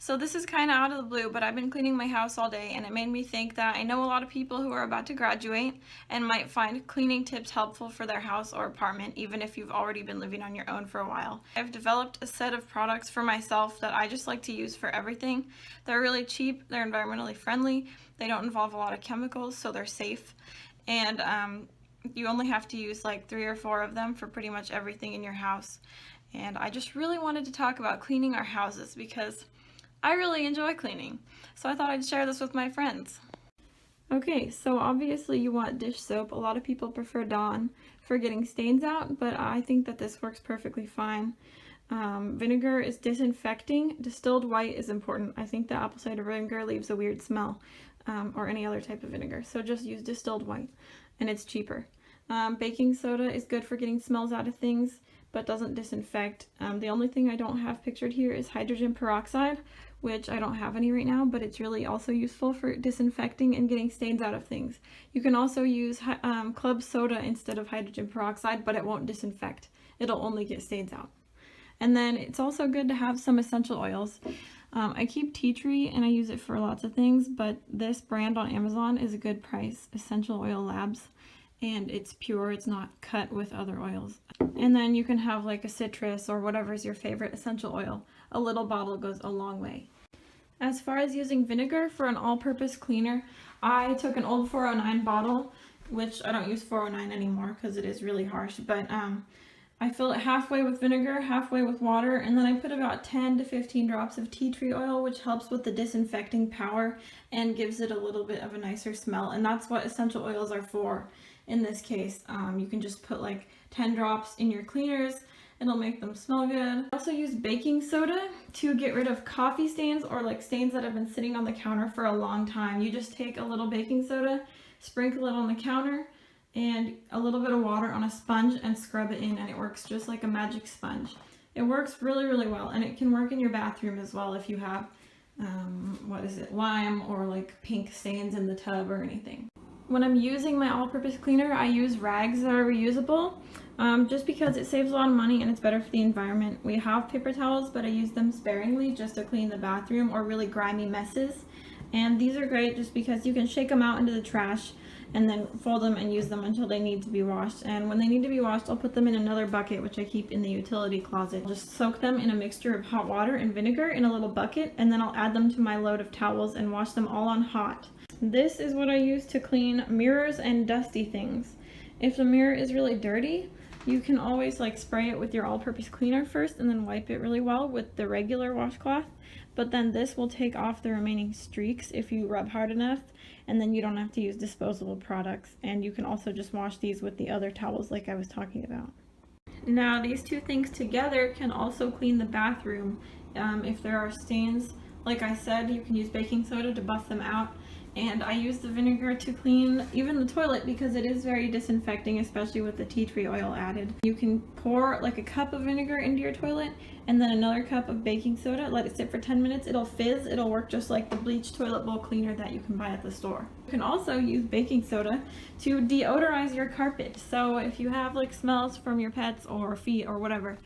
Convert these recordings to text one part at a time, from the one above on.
So this is kind of out of the blue, but I've been cleaning my house all day and it made me think that I know a lot of people who are about to graduate and might find cleaning tips helpful for their house or apartment, even if you've already been living on your own for a while. I've developed a set of products for myself that I just like to use for everything. They're really cheap, they're environmentally friendly, they don't involve a lot of chemicals, so they're safe. And you only have to use like 3 or 4 of them for pretty much everything in your house. And I just really wanted to talk about cleaning our houses because I really enjoy cleaning, so I thought I'd share this with my friends. Okay, so obviously you want dish soap. A lot of people prefer Dawn for getting stains out, but I think that this works perfectly fine. Vinegar is disinfecting. Distilled white is important. I think the apple cider vinegar leaves a weird smell, or any other type of vinegar, so just use distilled white, and it's cheaper. Baking soda is good for getting smells out of things, but doesn't disinfect. The only thing I don't have pictured here is hydrogen peroxide, which I don't have any right now, but it's really also useful for disinfecting and getting stains out of things. You can also use club soda instead of hydrogen peroxide, but it won't disinfect. It'll only get stains out. And then it's also good to have some essential oils. I keep tea tree and I use it for lots of things, but this brand on Amazon is a good price, Essential Oil Labs. And it's pure, it's not cut with other oils. And then you can have like a citrus or whatever is your favorite essential oil. A little bottle goes a long way. As far as using vinegar for an all-purpose cleaner, I took an old 409 bottle, which I don't use 409 anymore because it is really harsh, but I fill it halfway with vinegar, halfway with water, and then I put about 10 to 15 drops of tea tree oil, which helps with the disinfecting power and gives it a little bit of a nicer smell, and that's what essential oils are for. In this case, you can just put like 10 drops in your cleaners. It'll make them smell good. I also use baking soda to get rid of coffee stains or like stains that have been sitting on the counter for a long time. You just take a little baking soda, sprinkle it on the counter, and a little bit of water on a sponge and scrub it in, and it works just like a magic sponge. It works really, really well, and it can work in your bathroom as well if you have, lime or like pink stains in the tub or anything. When I'm using my all-purpose cleaner, I use rags that are reusable, just because it saves a lot of money and it's better for the environment. We have paper towels, but I use them sparingly just to clean the bathroom or really grimy messes. And these are great just because you can shake them out into the trash and then fold them and use them until they need to be washed. And when they need to be washed, I'll put them in another bucket, which I keep in the utility closet. I'll just soak them in a mixture of hot water and vinegar in a little bucket, and then I'll add them to my load of towels and wash them all on hot. This is what I use to clean mirrors and dusty things. If the mirror is really dirty, you can always like spray it with your all-purpose cleaner first and then wipe it really well with the regular washcloth. But then this will take off the remaining streaks if you rub hard enough, and then you don't have to use disposable products. And you can also just wash these with the other towels like I was talking about. Now these two things together can also clean the bathroom. If there are stains, like I said, you can use baking soda to buff them out. And I use the vinegar to clean even the toilet because it is very disinfecting, especially with the tea tree oil added. You can pour like a cup of vinegar into your toilet and then another cup of baking soda, let it sit for 10 minutes, it'll fizz, it'll work just like the bleach toilet bowl cleaner that you can buy at the store. You can also use baking soda to deodorize your carpet. So if you have like smells from your pets or feet or whatever,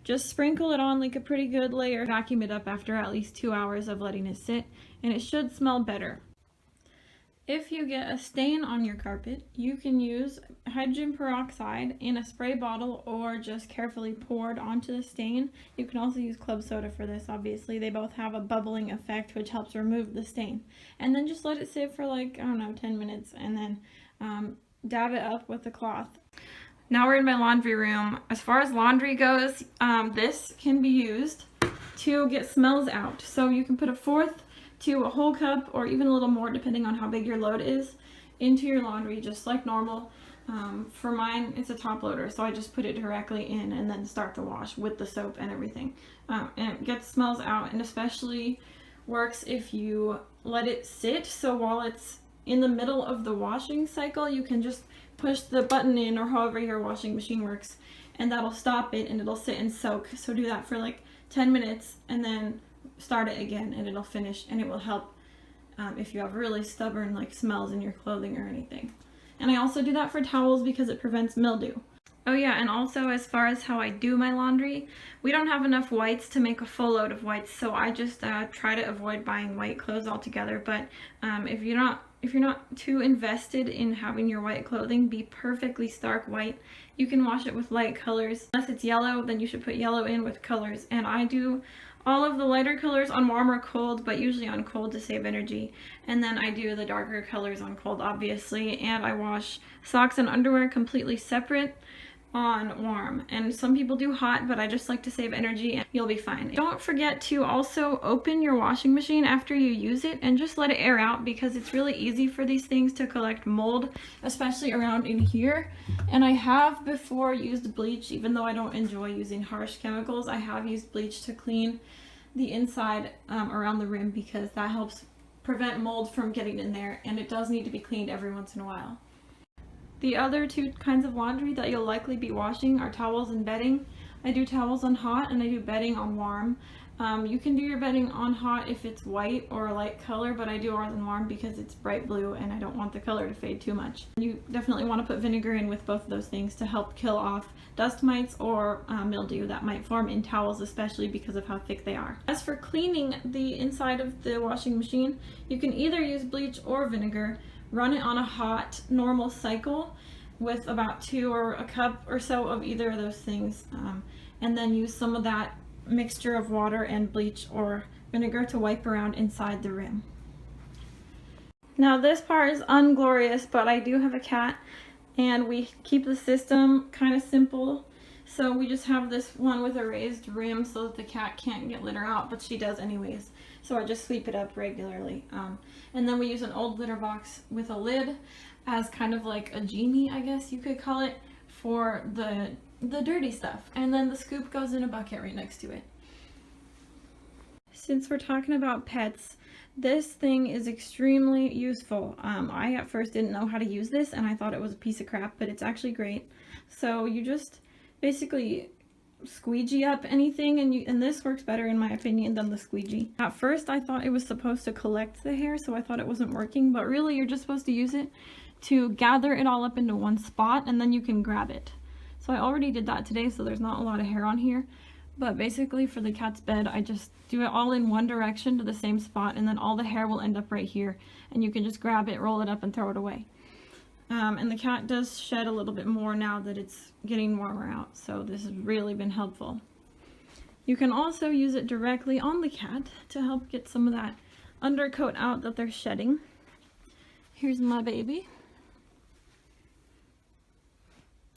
just sprinkle it on like a pretty good layer, vacuum it up after at least 2 hours of letting it sit, and it should smell better. If you get a stain on your carpet, you can use hydrogen peroxide in a spray bottle or just carefully poured onto the stain. You can also use club soda for this, obviously. They both have a bubbling effect which helps remove the stain. And then just let it sit for like, I don't know, 10 minutes and then dab it up with a cloth. Now we're in my laundry room. As far as laundry goes, this can be used to get smells out. So you can put a fourth to a whole cup or even a little more depending on how big your load is into your laundry just like normal. For mine it's a top loader, so I just put it directly in and then start the wash with the soap and everything. And it gets smells out, and especially works if you let it sit. So while it's in the middle of the washing cycle, you can just push the button in or however your washing machine works, and that'll stop it and it'll sit and soak. So do that for like 10 minutes and then start it again and it'll finish, and it will help if you have really stubborn like smells in your clothing or anything. And I also do that for towels because it prevents mildew. Oh yeah, and also as far as how I do my laundry, we don't have enough whites to make a full load of whites, so I just try to avoid buying white clothes altogether. But if you're not too invested in having your white clothing be perfectly stark white, you can wash it with light colors. Unless it's yellow, then you should put yellow in with colors. And I do all of the lighter colors on warm or cold, but usually on cold to save energy. And then I do the darker colors on cold, obviously. And I wash socks and underwear completely separate on warm, and some people do hot, but I just like to save energy and you'll be fine. Don't forget to also open your washing machine after you use it and just let it air out, because it's really easy for these things to collect mold, especially around in here. And I have before used bleach, even though I don't enjoy using harsh chemicals. I have used bleach to clean the inside around the rim, because that helps prevent mold from getting in there, and it does need to be cleaned every once in a while. The other two kinds of laundry that you'll likely be washing are towels and bedding. I do towels on hot and I do bedding on warm. You can do your bedding on hot if it's white or a light color, but I do ours on warm because it's bright blue and I don't want the color to fade too much. You definitely want to put vinegar in with both of those things to help kill off dust mites or mildew that might form in towels, especially because of how thick they are. As for cleaning the inside of the washing machine, you can either use bleach or vinegar. Run it on a hot normal cycle with about 2 or a cup or so of either of those things, and then use some of that mixture of water and bleach or vinegar to wipe around inside the rim. Now this part is unglorious, but I do have a cat and we keep the system kind of simple. So we just have this one with a raised rim so that the cat can't get litter out, but she does anyways. So I just sweep it up regularly. And then we use an old litter box with a lid as kind of like a genie, I guess you could call it, for the dirty stuff. And then the scoop goes in a bucket right next to it. Since we're talking about pets, this thing is extremely useful. I at first didn't know how to use this and I thought it was a piece of crap, but it's actually great. So you just basically squeegee up anything, and this works better in my opinion than the squeegee. At first I thought it was supposed to collect the hair, so I thought it wasn't working, but really you're just supposed to use it to gather it all up into one spot and then you can grab it. So I already did that today, so there's not a lot of hair on here, but basically for the cat's bed I just do it all in one direction to the same spot, and then all the hair will end up right here and you can just grab it, roll it up, and throw it away. And the cat does shed a little bit more now that it's getting warmer out, so this has really been helpful. You can also use it directly on the cat to help get some of that undercoat out that they're shedding. Here's my baby.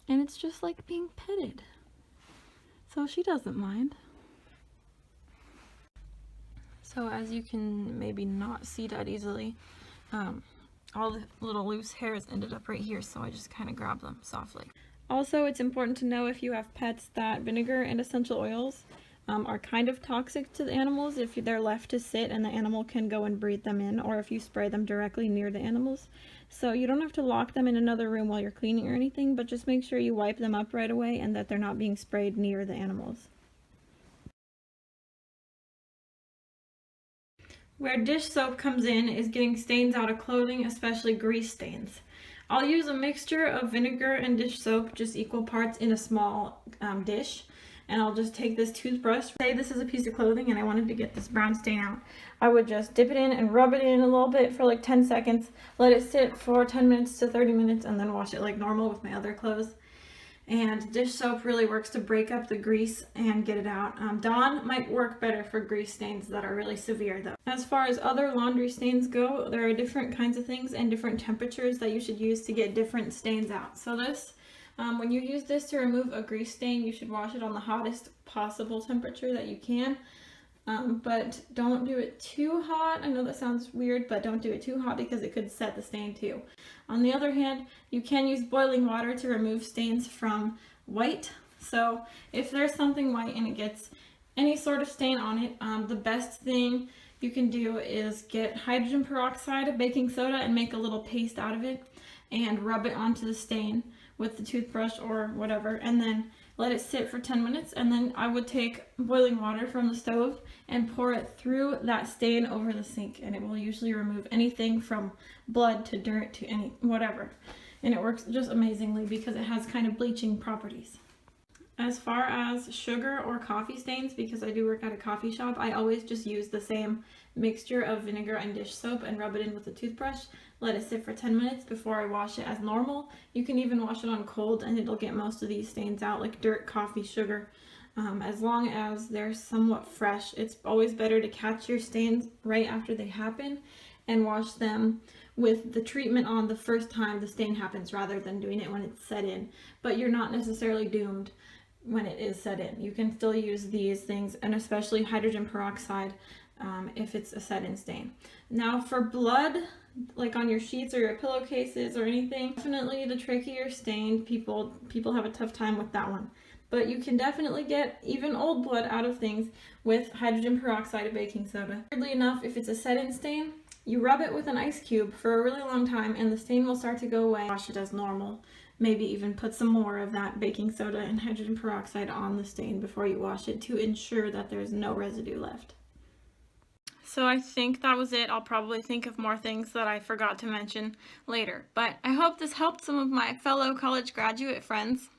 And it's just like being petted. So she doesn't mind. So as you can maybe not see that easily, all the little loose hairs ended up right here, so I just kind of grab them softly. Also, it's important to know if you have pets that vinegar and essential oils are kind of toxic to the animals if they're left to sit and the animal can go and breathe them in, or if you spray them directly near the animals. So you don't have to lock them in another room while you're cleaning or anything, but just make sure you wipe them up right away and that they're not being sprayed near the animals. Where dish soap comes in is getting stains out of clothing, especially grease stains. I'll use a mixture of vinegar and dish soap, just equal parts, in a small dish. And I'll just take this toothbrush. Say this is a piece of clothing and I wanted to get this brown stain out. I would just dip it in and rub it in a little bit for like 10 seconds, let it sit for 10 minutes to 30 minutes, and then wash it like normal with my other clothes. And dish soap really works to break up the grease and get it out. Dawn might work better for grease stains that are really severe though. As far as other laundry stains go, there are different kinds of things and different temperatures that you should use to get different stains out. So this, when you use this to remove a grease stain, you should wash it on the hottest possible temperature that you can. But don't do it too hot. I know that sounds weird, but don't do it too hot because it could set the stain too. On the other hand, you can use boiling water to remove stains from white. So if there's something white and it gets any sort of stain on it, the best thing you can do is get hydrogen peroxide, baking soda, and make a little paste out of it and rub it onto the stain with the toothbrush or whatever, and then let it sit for 10 minutes, and then I would take boiling water from the stove and pour it through that stain over the sink, and it will usually remove anything from blood to dirt to whatever. and it works just amazingly because it has kind of bleaching properties. As far as sugar or coffee stains, because I do work at a coffee shop, I always just use the same mixture of vinegar and dish soap and rub it in with a toothbrush. Let it sit for 10 minutes before I wash it as normal. You can even wash it on cold and it'll get most of these stains out, like dirt, coffee, sugar. As long as they're somewhat fresh. It's always better to catch your stains right after they happen and wash them with the treatment on the first time the stain happens rather than doing it when it's set in. But you're not necessarily doomed when it is set in. You can still use these things, and especially hydrogen peroxide if it's a set-in stain. Now for blood, like on your sheets or your pillowcases or anything, definitely the trickier stained, people have a tough time with that one. But you can definitely get even old blood out of things with hydrogen peroxide and baking soda. Weirdly enough, if it's a set-in stain, you rub it with an ice cube for a really long time and the stain will start to go away. Wash it as normal. Maybe even put some more of that baking soda and hydrogen peroxide on the stain before you wash it to ensure that there's no residue left. So I think that was it. I'll probably think of more things that I forgot to mention later. But I hope this helped some of my fellow college graduate friends.